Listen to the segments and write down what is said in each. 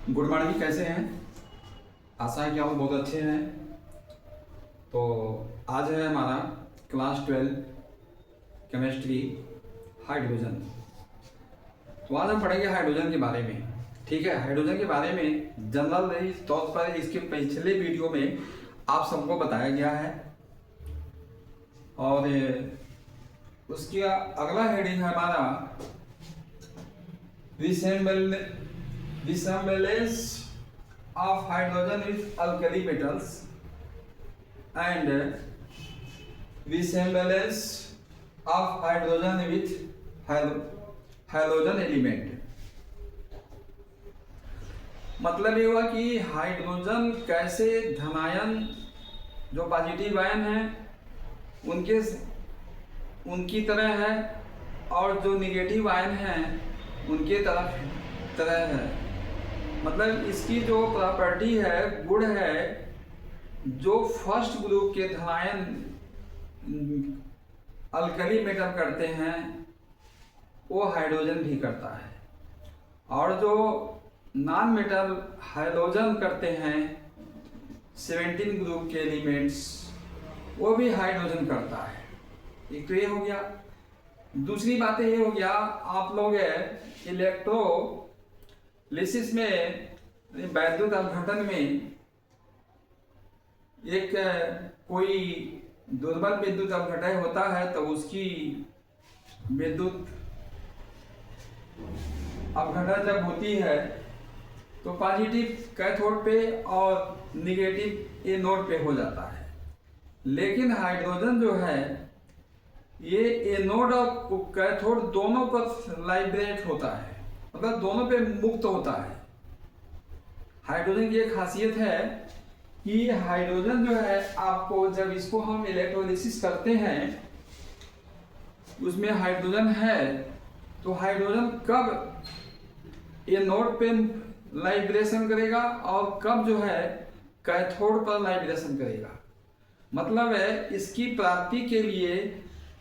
Good morning, कैसे हैं? आशा है कि आप बहुत अच्छे हैं। तो आज है हमारा क्लास 12 केमिस्ट्री हाइड्रोजन। तो आज हम पढ़ेंगे हाइड्रोजन के बारे में। ठीक है, हाइड्रोजन के बारे में जनरल तौर पर इसके पिछले वीडियो में आप सबको बताया गया है। और उसका अगला हेडिंग है हमारा resemblance of hydrogen with alkali metals and resemblance of hydrogen with halogen element। मतलब ये हुआ कि हाइड्रोजन कैसे धनायन जो पॉजिटिव आयन है उनकी तरह है और जो निगेटिव आयन है उनके तरह है। मतलब इसकी जो प्रॉपर्टी है, गुण है, जो फर्स्ट ग्रुप के धनायन अल्कली मेटल करते हैं वो हाइड्रोजन भी करता है, और जो नॉन मेटल हाइड्रोजन करते हैं 17 ग्रुप के एलिमेंट्स वो भी हाइड्रोजन करता है। एक तो ये हो गया। दूसरी बात ये हो गया, आप लोग इलेक्ट्रोलिसिस में वैद्युत अपघटन में एक कोई दुर्बल विद्युत अपघटन होता है तो उसकी विद्युत अपघटन जब होती है तो पॉजिटिव कैथोड पे और निगेटिव एनोड पे हो जाता है। लेकिन हाइड्रोजन जो है ये एनोड और कैथोड दोनों पर लाइब्रेट होता है, मतलब दोनों पे मुक्त होता है। हाइड्रोजन की एक खासियत है कि हाइड्रोजन जो है आपको जब इसको हम इलेक्ट्रोलिसिस करते हैं उसमें हाइड्रोजन है तो हाइड्रोजन कब एनोड पे लाइब्रेशन करेगा और कब जो है कैथोड पर लाइब्रेशन करेगा। मतलब है इसकी प्राप्ति के लिए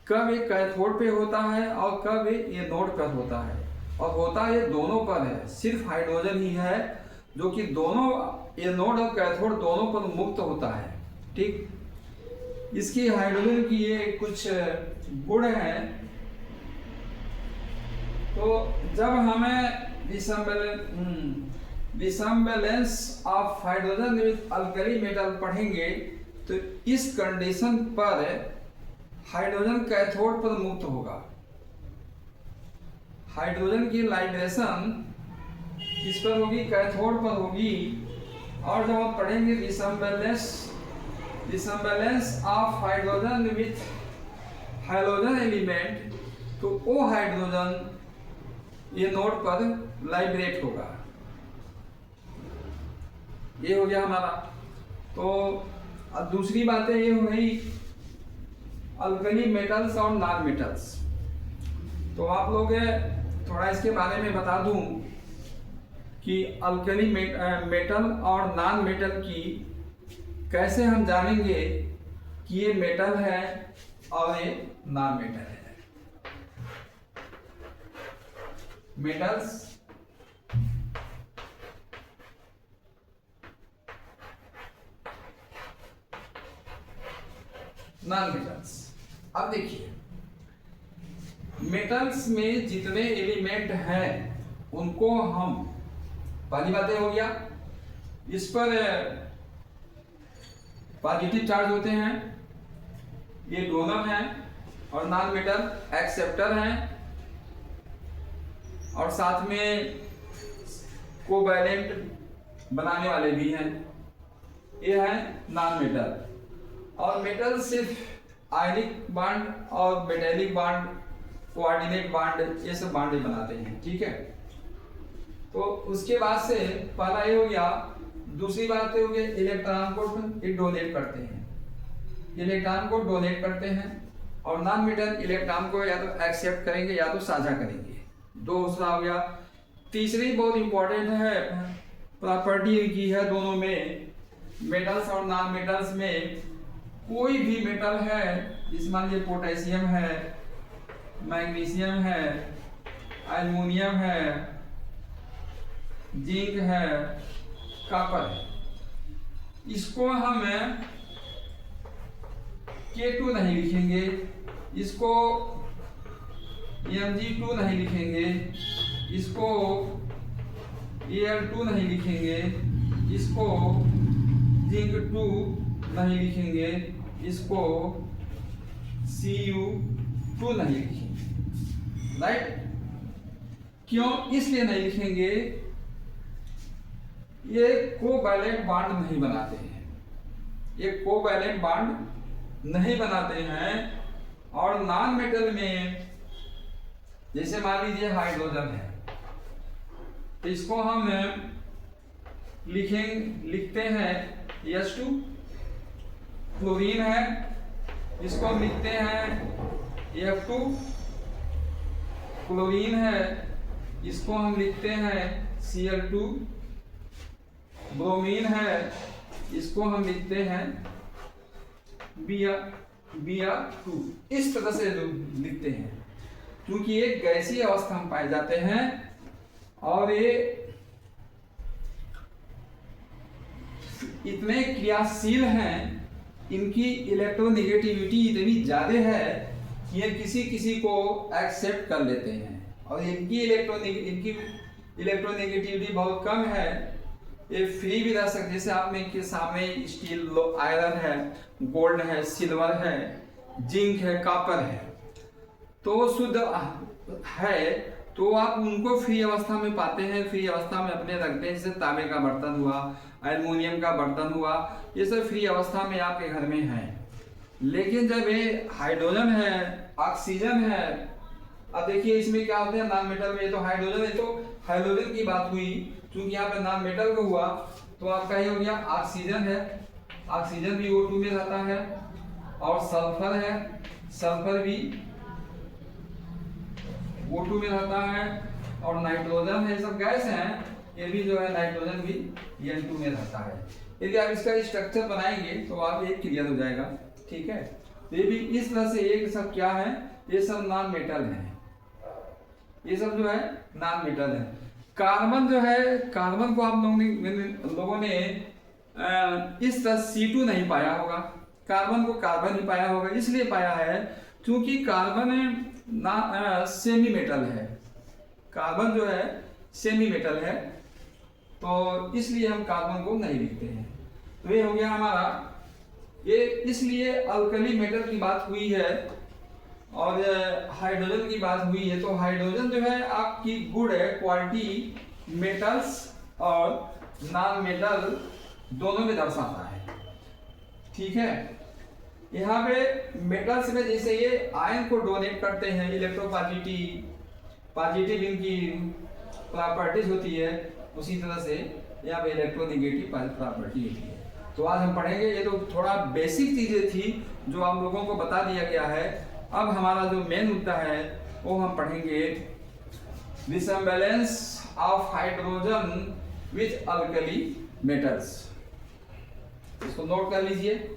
कब ये कैथोड पे होता है और कब ये एनोड पर होता है, और होता ये दोनों पर है। सिर्फ हाइड्रोजन ही है जो कि दोनों एनोड और कैथोड दोनों पर मुक्त होता है। ठीक, इसकी हाइड्रोजन की ये कुछ गुण हैं। तो जब हमें resemblance of hydrogen with alkali metal पढ़ेंगे तो इस कंडीशन पर हाइड्रोजन कैथोड पर मुक्त होगा। हाइड्रोजन की लाइब्रेशन किस पर होगी? कैथोड पर होगी। और जब हम पढ़ेंगे resemblance of hydrogen with halogen element तो वो हाइड्रोजन एनोड पर लाइब्रेट होगा। ये हो गया हमारा। तो अब दूसरी बातें ये हो गई अल्कली मेटल्स और नॉन मेटल्स। तो आप लोग थोड़ा इसके बारे में बता दूं कि अल्कली मेटल और नॉन मेटल की कैसे हम जानेंगे कि ये मेटल है और ये नॉन मेटल है। Metals non metals. अब देखिए मेटल्स में जितने एलिमेंट हैं उनको हम, पहली बातें हो गया इस पर पॉजिटिव चार्ज होते हैं, ये डोनर हैं, और नॉन मेटल एक्सेप्टर हैं, और साथ में कोवैलेंट बनाने वाले भी हैं। ये है नॉन मेटल। और मेटल सिर्फ आयनिक बांड और मेटेलिक बांड, कोऑर्डिनेट बांड, ये सब बांड बनाते हैं। ठीक है, तो उसके बाद से पहला ये हो गया। दूसरी बात ये हो गई इलेक्ट्रॉन को डोनेट करते हैं, इलेक्ट्रॉन को डोनेट करते हैं, और नॉन मेटल इलेक्ट्रॉन को या तो एक्सेप्ट करेंगे या तो साझा करेंगे। दूसरा हो गया। तीसरी बहुत इंपॉर्टेंट है, प्रॉपर्टी की है दोनों में, मेटल्स और नॉन मेटल्स में कोई भी मेटल है, जिसमें मान लीजिए पोटेशियम है, मैग्नीशियम है, एल्युमिनियम है, जिंक है, कॉपर है। इसको हम K2 नहीं लिखेंगे, इसको Mg2 नहीं लिखेंगे, इसको Al2 नहीं लिखेंगे, इसको जिंक 2 नहीं लिखेंगे, इसको Cu2 नहीं लिखेंगे। राइट? क्यों इसलिए नहीं लिखेंगे? ये कोवैलेंट बॉन्ड नहीं बनाते हैं, ये कोवैलेंट बॉन्ड नहीं बनाते हैं। और नॉन मेटल में जैसे मान लीजिए हाइड्रोजन है, तो इसको हम लिखते हैं H2। क्लोरीन है, इसको हम लिखते हैं F2। क्लोरीन है, इसको हम लिखते हैं Cl2। ब्रोमीन है, इसको हम लिखते हैं Br2। इस तरह से लिखते हैं, क्योंकि ये गैसीय अवस्था में पाए जाते हैं और ये इतने क्रियाशील हैं, इनकी इलेक्ट्रोनेगेटिविटी इतनी ज्यादा है कि ये किसी किसी को एक्सेप्ट कर लेते हैं। और इनकी इलेक्ट्रोनेगेटिविटी बहुत कम है, ये फ्री भी रह सकते। जैसे आप में के सामने स्टील, आयरन है, गोल्ड है, सिल्वर है, जिंक है, कॉपर है, तो शुद्ध है, तो आप उनको फ्री अवस्था में पाते हैं, फ्री अवस्था में अपने रखते हैं। जैसे तांबे का बर्तन हुआ, एल्युमिनियम का बर्तन हुआ, ये सब फ्री अवस्था में आपके घर में है। लेकिन जब ये हाइड्रोजन है, ऑक्सीजन है, अब देखिए इसमें क्या होता है, नॉन मेटल में ये तो हाइड्रोजन है, तो हाइड्रोजन की बात हुई, क्योंकि यहाँ पे नॉन मेटल का हुआ, तो आपका ये हो गया ऑक्सीजन है, ऑक्सीजन भी O2 में रहता है। और सल्फर है, सल्फर भी O2 में रहता है। और नाइट्रोजन है, सब गैस हैं, ये भी जो है नाइट्रोजन भी N2 में रहता है। यदि आप इसका स्ट्रक्चर बनाएंगे तो आप ये क्लियर हो जाएगा। ठीक है, तो ये भी इस तरह से, ये सब क्या है, ये सब नॉन मेटल है, ये सब जो है नॉन मेटल है। कार्बन जो है, कार्बन को आप लोगों ने इस तरह C2 नहीं पाया होगा, कार्बन को कार्बन ही पाया होगा। इसलिए पाया है क्योंकि कार्बन सेमी मेटल है, कार्बन जो है सेमी मेटल है, तो इसलिए हम कार्बन को नहीं लिखते हैं। तो ये हो गया हमारा, ये इसलिए अल्कली मेटल की बात हुई है और हाइड्रोजन की बात हुई है। तो हाइड्रोजन जो है आपकी गुड है, क्वालिटी मेटल्स और नॉन मेटल दोनों में दर्शाता है। ठीक है, यहाँ पे मेटल्स में जैसे ये आयन को डोनेट करते हैं, पॉजिटिव इनकी प्रॉपर्टीज होती है, उसी तरह से यहाँ पे इलेक्ट्रोनेगेटिव प्रॉपर्टी होती है। तो आज हम पढ़ेंगे, ये तो थोड़ा बेसिक चीजें थी जो आप लोगों को बता दिया गया है। अब हमारा जो मेन मुद्दा है वो हम पढ़ेंगे, resemblance of hydrogen with alkali metals. इसको नोट कर लीजिए।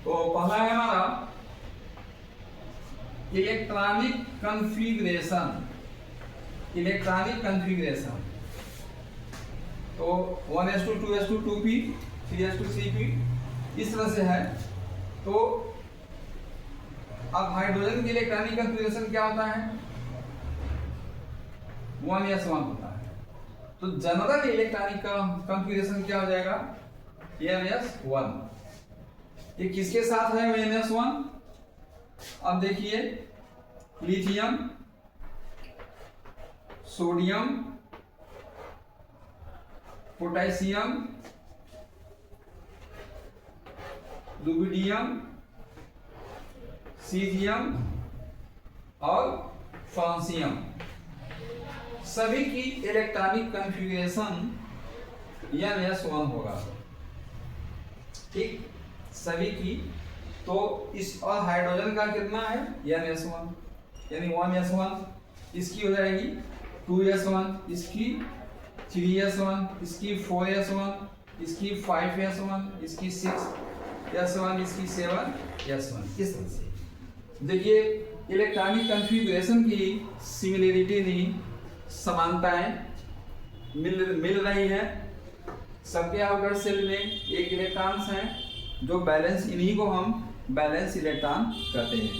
तो पहला है हमारा इलेक्ट्रॉनिक कॉन्फ़िगरेशन। तो 1s2 2s2 2p 3s2 3p इस तरह से है। तो अब हाइड्रोजन की इलेक्ट्रॉनिक कॉन्फ़िगरेशन क्या होता है, 1s1 होता है। तो जनरल इलेक्ट्रॉनिक कॉन्फ़िगरेशन क्या हो जाएगा, ns1। ये किसके साथ है ns1? अब देखिए, lithium, sodium, potassium, rubidium, caesium और फ्रांसियम, सभी की इलेक्ट्रॉनिक कॉन्फ़िगरेशन N+1 होगा। ठीक, सभी की। तो इस और हाइड्रोजन का कितना है N+1, यानी 1s1, इसकी हो जाएगी 2s1, इसकी 3s1, इसकी 4s1, इसकी 5s1, इसकी 6s1, इसकी 7s1। इस तरह से देखिए इलेक्ट्रॉनिक कॉन्फ़िगरेशन की सिमिलरिटी नहीं, समानताएं मिल रही हैं। सबके आउटर सेल में एक इलेक्ट्रॉन्स हैं जो बैलेंस, इन्हीं को हम बैलेंस इलेक्ट्रॉन कहते हैं।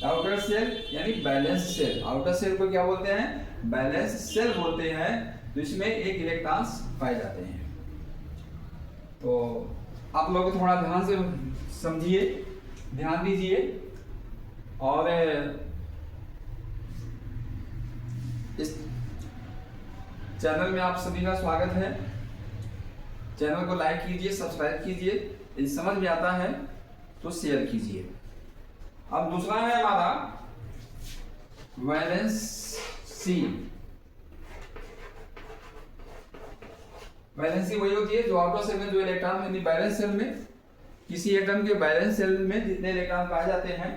आउटर सेल यानी बैलेंस सेल, आउटर सेल को क्या बोलते हैं? बैलेंस सेल बोलते हैं। तो इसमें एक इलेक्ट्रॉन्स पाए जाते हैं। तो आप लोग थोड़ा ध्यान से समझिए, ध्यान दीजिए। और इस चैनल में आप सभी का स्वागत है। चैनल को लाइक कीजिए, सब्सक्राइब कीजिए। यदि समझ में आता है तो शेयर कीजिए। अब दूसरा है हमारा वैलेंसी। वैलेंसी वही होती है जो आउटर सेल में जो इलेक्ट्रॉन, यानी बैलेंस सेल में किसी एटम के बैलेंस सेल में जितने इलेक्ट्रॉन पाए जाते हैं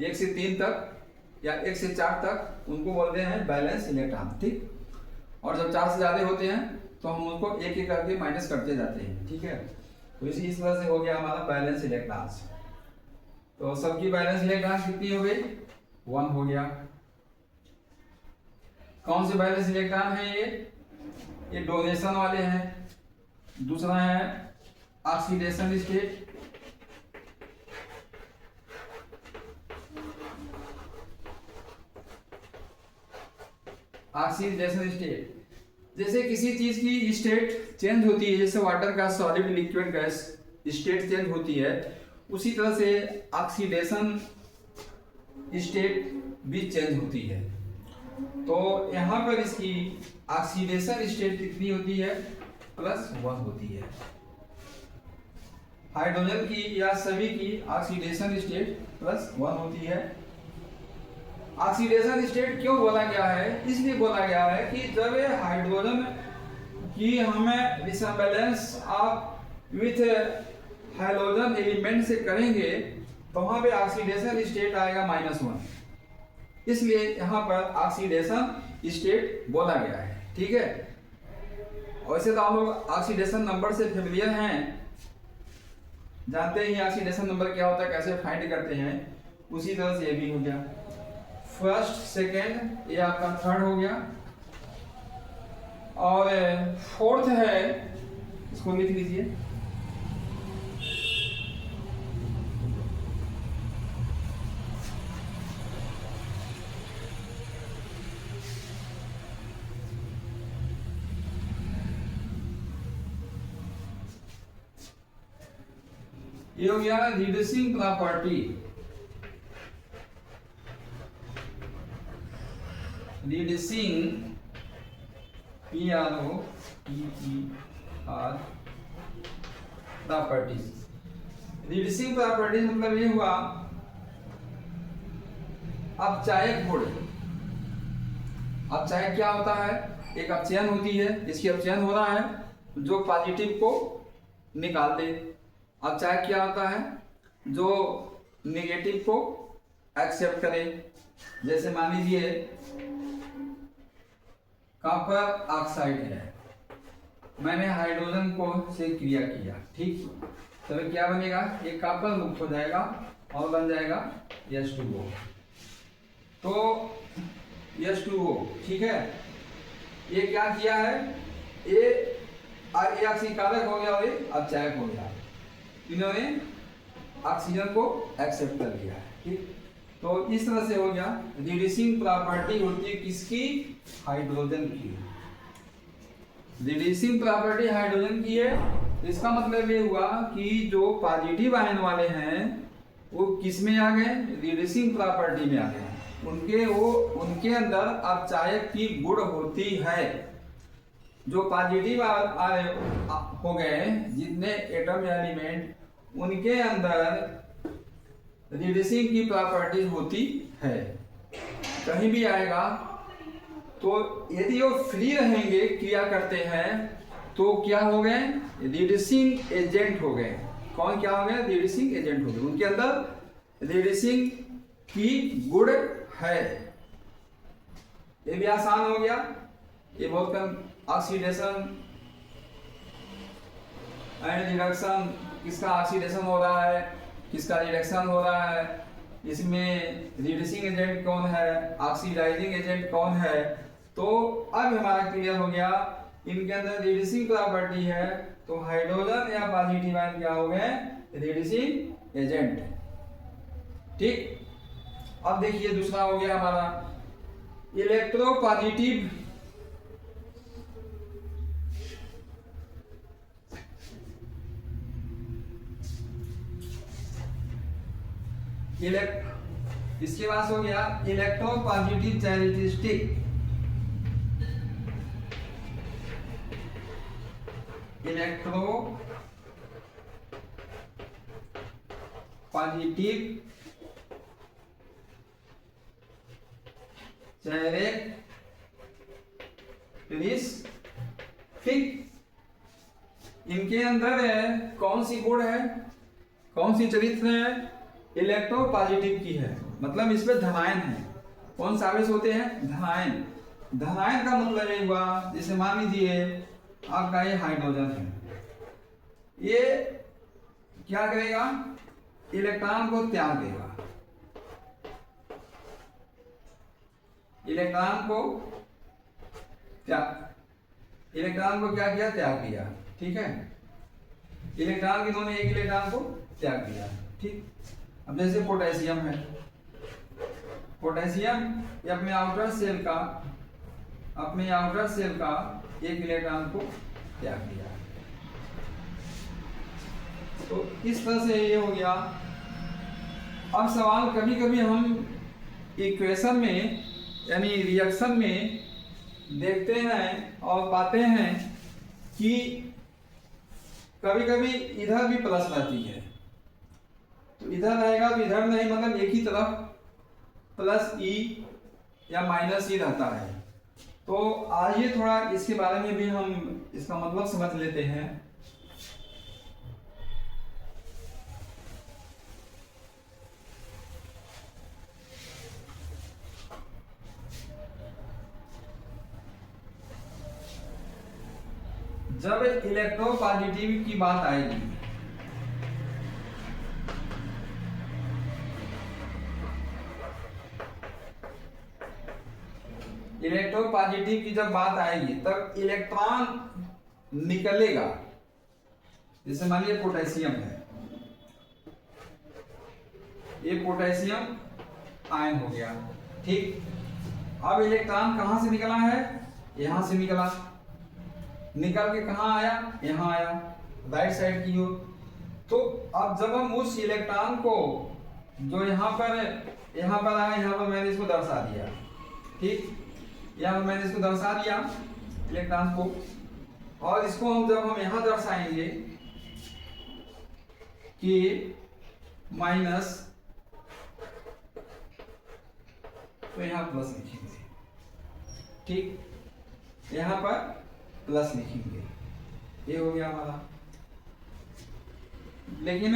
1 से 3 तक या 1 से 4 तक, उनको बोलते हैं बैलेंस इलेक्ट्रॉन। ठीक, और जब 4 से ज्यादा होते हैं तो हम उनको एक एक करके माइनस करते जाते हैं। ठीक है, तो इस तरह से हो गया हमारा बैलेंस इलेक्ट्रॉन्स। तो सबकी बैलेंस इलेक्ट्रॉन कितनी हो गई? 1 हो गया। कौन से बैलेंस इलेक्ट्रॉन है ये डोनेशन वाले हैं। दूसरा है ऑक्सीडेशन स्टेट, ऑक्सीडेशन स्टेट। जैसे किसी चीज की स्टेट चेंज होती है, जैसे वाटर का solid liquid gas state change होती है, उसी तरह से ऑक्सीडेशन स्टेट भी चेंज होती है। तो यहाँ पर इसकी ऑक्सीडेशन स्टेट कितनी होती है? +1 होती है। हाइड्रोजन की या सभी की ऑक्सीडेशन स्टेट +1 होती है। ऑक्सीडेशन स्टेट क्यों बोला गया है? इसलिए बोला गया है कि जब हाइड्रोजन की हमें रिसेम्बलेंस आप विथ हैलोजन एलिमेंट से करेंगे तो वहां पे ऑक्सीडेशन स्टेट आएगा -1, इसलिए यहाँ पर ऑक्सीडेशन स्टेट बोला गया है। ठीक है, वैसे तो हम लोग ऑक्सीडेशन नंबर से फेमिलियर हैं, जानते ही ऑक्सीडेशन नंबर क्या होता है, कैसे फाइंड करते हैं। उसी तरह से ये भी हो गया। फर्स्ट, सेकेंड, ये आपका थर्ड हो गया। और फोर्थ है, इसको लिख लीजिए, ये हो गया reducing property. Reducing properties. Reducing properties मतलब ये हुआ, अब चायक गुण, अब चायक क्या होता है? एक अपचयन होती है, इसकी अपचयन हो रहा है जो पॉजिटिव को निकाल दे। अब चायक क्या होता है? जो नेगेटिव को एक्सेप्ट करे। जैसे मान लीजिए कॉपर ऑक्साइड है, मैंने हाइड्रोजन को से क्रिया किया, ठीक, तो क्या बनेगा? ये कॉपर मुक्त हो जाएगा और बन जाएगा H2O। तो H2O, ठीक है, ये क्या किया है? ये ऑक्सीकारक हो गया और ये अपचायक हो गया। इन्होंने ऑक्सीजन को एक्सेप्ट कर लिया है। ठीक, तो इस तरह से हो गया। रिड्यूसिंग प्रॉपर्टी होती है किसकी? हाइड्रोजन की। रिड्यूसिंग प्रॉपर्टी हाइड्रोजन की है। इसका मतलब ये हुआ कि जो पॉजिटिव आयन वाले हैं वो किस में आ गए? रिड्यूसिंग प्रॉपर्टी में आ गए। उनके अंदर अपचायक की गुण होती है। जो पॉजिटिव हो गए, जितने एटम या एलिमेंट उनके अंदर रिड्यूसिंग की प्रॉपर्टी होती है। कहीं भी आएगा तो यदि वो फ्री रहेंगे, क्रिया करते हैं, तो क्या हो गए? रिड्यूसिंग एजेंट हो गए। कौन क्या हो गए? रिड्यूसिंग एजेंट हो गए। उनके अंदर रिड्यूसिंग की गुण है। ये भी आसान हो गया। ये बहुत कम। ऑक्सीडेशन एंड रिडक्शन, किसका ऑक्सीडेशन हो रहा है, किसका रिडक्शन हो रहा है, इसमें रिड्यूसिंग एजेंट कौन है, ऑक्सीडाइजिंग एजेंट कौन है। तो अब हमारा क्लियर हो गया, इनके अंदर रिड्यूसिंग प्रॉपर्टी है, तो हाइड्रोजन या पॉजिटिव आयन क्या हो गए? Reducing agent. ठीक। अब देखिए दूसरा हो गया हमारा इलेक्ट्रोपॉजिटिव इसके पास हो गया electropositive characteristic. Electro positive characteristic, इनके अंदर कौन सी गुण है, कौन सी चरित्र है? इलेक्ट्रोपॉजिटिव की है, मतलब इसमें धनायन है। कौन सा आवेश होते हैं? धनायन। धनायन का मतलब ये हुआ, जैसे मान लीजिए आपका ये हाइड्रोजन है, ये क्या करेगा? इलेक्ट्रॉन को त्याग देगा। इलेक्ट्रॉन को क्या किया? त्याग दिया। ठीक है, इलेक्ट्रॉन के दोनों एक इलेक्ट्रॉन को त्याग दिया। ठीक। अब जैसे पोटेशियम है, पोटेशियम ये अपने आउटर सेल का एक इलेक्ट्रॉन को त्याग दिया। तो इस तरह से ये हो गया। अब सवाल कभी कभी हम इक्वेशन में यानी रिएक्शन में देखते हैं और पाते हैं कि कभी कभी इधर भी प्लस रहती है, तो इधर रहेगा तो इधर नहीं, मतलब एक ही तरफ प्लस ई या माइनस ई रहता है। तो आइए थोड़ा इसके बारे में भी हम इसका मतलब समझ लेते हैं। जब इलेक्ट्रोपॉजिटिव की बात आएगी, इलेक्ट्रोपॉजिटिव की जब बात आएगी तब इलेक्ट्रॉन निकलेगा। जैसे मान लीजिए पोटेशियम है, ये पोटेशियम आयन हो गया। ठीक। अब इलेक्ट्रॉन कहां से निकला है? यहां से निकला, निकल के कहां आया? यहां आया, राइट साइड की ओर। तो अब जब हम उस इलेक्ट्रॉन को जो यहां पर आया, यहां पर मैंने इसको दर्शा दिया। ठीक, यहाँ पर मैंने इसको दर्शा दिया इलेक्ट्रॉन को, और इसको जब हम यहां दर्शाएंगे कि माइनस, तो यहां प्लस लिखेंगे। ठीक, यहां पर प्लस लिखेंगे। ये हो गया हमारा। लेकिन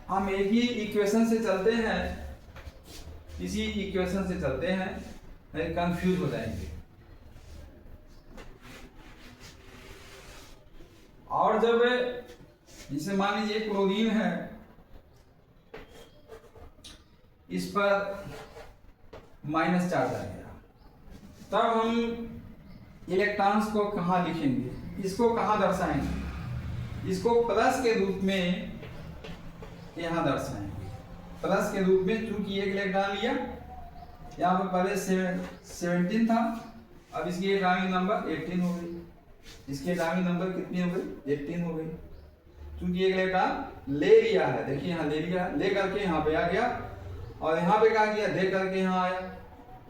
हम एक ही इक्वेशन से चलते हैं, इसी इक्वेशन से चलते हैं, नहीं कंफ्यूज हो जाएंगे। और जब जैसे मान लीजिए क्लोरीन है, इस पर माइनस चार्ज आ गया, तब हम इलेक्ट्रॉन्स को कहां लिखेंगे? इसको कहां दर्शाएंगे? इसको प्लस के रूप में यहां दर्शाएंगे। प्लस के रूप में, चूंकि एक इलेक्ट्रॉन लिया, यहाँ पर पहले 17 था, अब इसकी एटॉमिक नंबर 18 हो गई। इसकी एटॉमिक नंबर कितनी हो गई? 18 हो गई। क्योंकि एक इलेक्ट्रॉन ले लिया है, देखिए यहाँ ले लिया, ले करके यहाँ पे आ गया, और यहाँ पे क्या किया? दे करके यहाँ आया।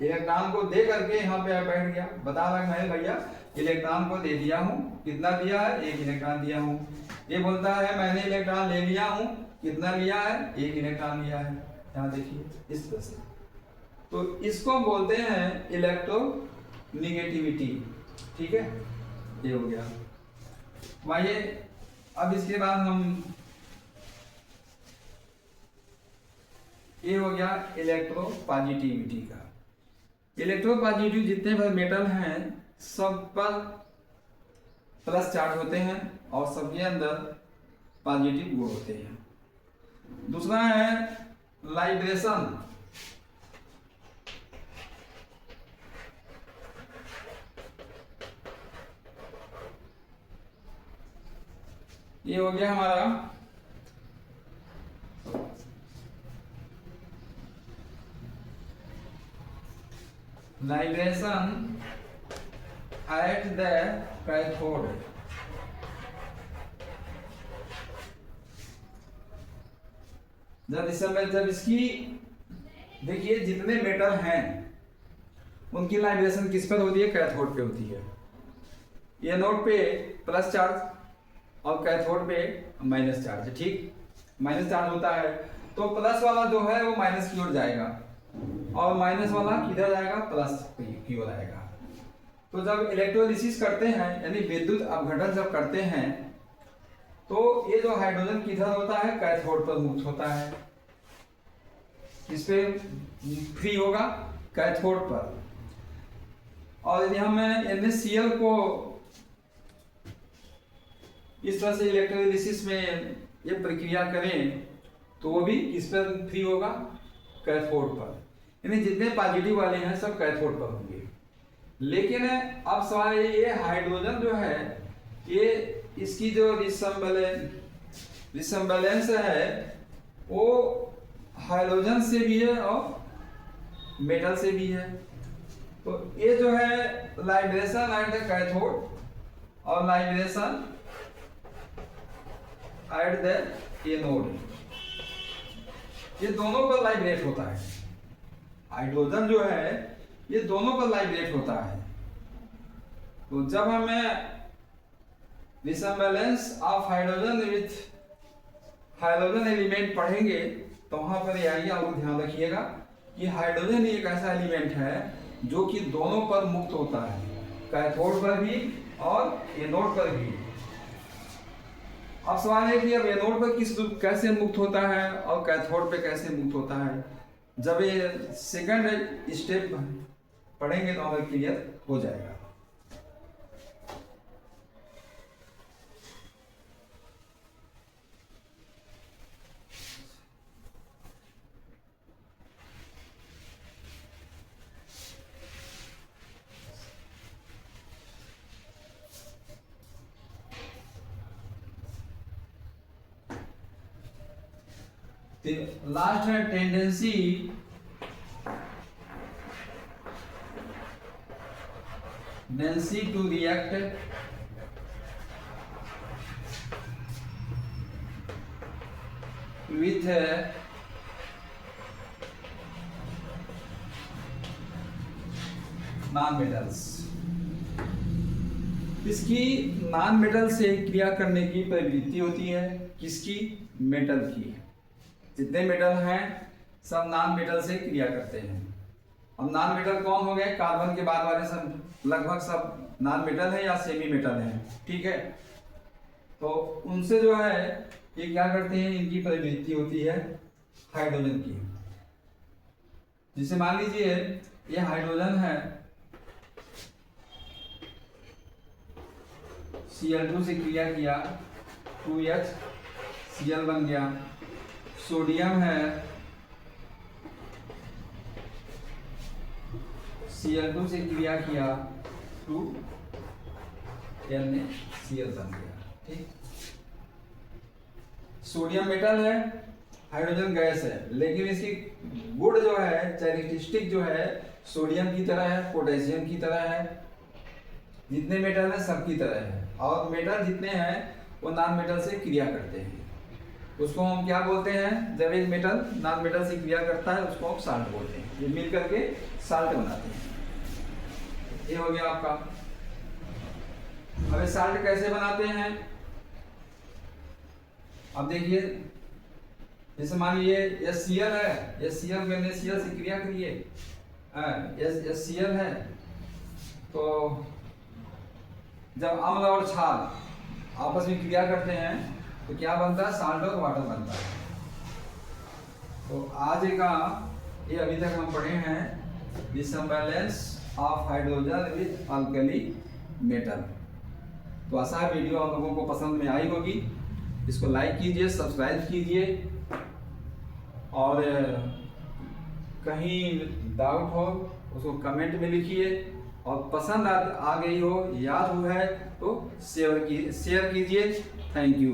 इलेक्ट्रॉन को दे करके यहाँ पे बैठ गया। बता रहा मैं भैया इलेक्ट्रॉन को दे दिया हूँ, कितना दिया है? एक इलेक्ट्रॉन दिया हूँ। ये बोलता है मैंने इलेक्ट्रॉन ले लिया हूँ, कितना लिया है, 1 इलेक्ट्रॉन लिया है, यहाँ देखिए इस तरह से। तो इसको हम बोलते हैं इलेक्ट्रोनिगेटिविटी। ठीक है, ये हो गया। आइए अब इसके बाद हम, ये हो गया इलेक्ट्रोपॉजिटिविटी का। इलेक्ट्रोपॉजिटिव जितने भी मेटल हैं सब पर प्लस चार्ज होते हैं और सबके अंदर पॉजिटिव गुण होते हैं। दूसरा है लाइब्रेशन। ये हो गया हमारा लाइब्रेशन एट द कैथोड। जब इसकी देखिए जितने मेटल हैं उनकी लाइब्रेशन किस पर होती है, कैथोड पे होती है। एनोड पे प्लस चार्ज और कैथोड पे माइनस चार्ज। ठीक, माइनस चार्ज होता है तो प्लस वाला जो है वो माइनस की ओर जाएगा और माइनस वाला किधर जाएगा, प्लस की ओर आएगा। तो जब इलेक्ट्रोलिसिस करते हैं यानी विद्युत अपघटन जब करते हैं तो ये जो हाइड्रोजन किधर होता है, कैथोड पर मुक्त होता है। इस पे फ्री होगा कैथोड पर। और यदि हम NaCl को इस तरह से इलेक्ट्रोलिसिस में ये प्रक्रिया करें तो वो भी किस पर फ्री होगा, कैथोड पर। यानी जितने पॉजिटिव वाले हैं सब कैथोड पर होंगे। लेकिन अब सवाल ये हाइड्रोजन जो है ये इसकी जो रिसम्बलेंस है वो हाइड्रोजन से भी है और मेटल से भी है। तो ये जो है लाइब्रेशन एट द कैथोड और लाइब्रेशन एट द एनोड, ये दोनों पर लाइब्रेट होता है। हाइड्रोजन जो है ये दोनों पर लाइब्रेट होता है। तो जब हमें resemblance of hydrogen with hydrogen element पढ़ेंगे तो वहां पर आइए और ध्यान रखिएगा कि हाइड्रोजन एक ऐसा एलिमेंट है जो कि दोनों पर मुक्त होता है, कैथोड पर भी और एनोड पर भी। अब सवाल है कि अब एनोड पर कैसे मुक्त होता है और कैथोड पे कैसे मुक्त होता है। जब ये सेकंड स्टेप पढ़ेंगे तो हमें क्लियर हो जाएगा। लास्ट है tendency to react with non metals. इसकी नॉन मेटल से क्रिया करने की प्रवृत्ति होती है। किसकी, मेटल की। जितने मेटल हैं सब नॉन मेटल से क्रिया करते हैं। अब नॉन मेटल कौन हो गए, कार्बन के बाद वाले सब लगभग सब नॉन मेटल है या सेमी मेटल है। ठीक है, तो उनसे जो है ये क्या करते हैं, इनकी प्रवृत्ति होती है हाइड्रोजन की। जिसे मान लीजिए ये हाइड्रोजन है, Cl2 से क्रिया किया, 2HCl बन गया। सोडियम है, Cl2 से क्रिया किया, 2NaCl बन गया। ठीक, सोडियम मेटल है, हाइड्रोजन गैस है, लेकिन इसकी गुण जो है, कैरेक्टरिस्टिक जो है सोडियम की तरह है, पोटेशियम की तरह है। जितने मेटल है सबकी तरह है। और मेटल जितने हैं वो नॉन मेटल से क्रिया करते हैं। उसको हम क्या बोलते हैं, जब एक मेटल नॉन मेटल से क्रिया करता है उसको हम साल्ट बोलते हैं। ये मिल करके साल्ट बनाते हैं। ये हो गया आपका। अब साल्ट कैसे बनाते हैं, अब देखिए जैसे मान लीजिए HCl है, HCl में NaCl से क्रिया करिए, HCl है, तो जब अम्ल और क्षार आपस में क्रिया करते हैं तो क्या बनता है, साल्ट और वाटर बनता है। तो आज का ये अभी तक हम पढ़े हैं dissemblance of hydrogen with alkali metal. तो आशा है वीडियो आप लोगों को पसंद में आई होगी। इसको लाइक कीजिए, सब्सक्राइब कीजिए, और कहीं डाउट हो उसको कमेंट में लिखिए, और पसंद आ गई हो, याद हुआ है तो शेयर कीजिए। Thank you.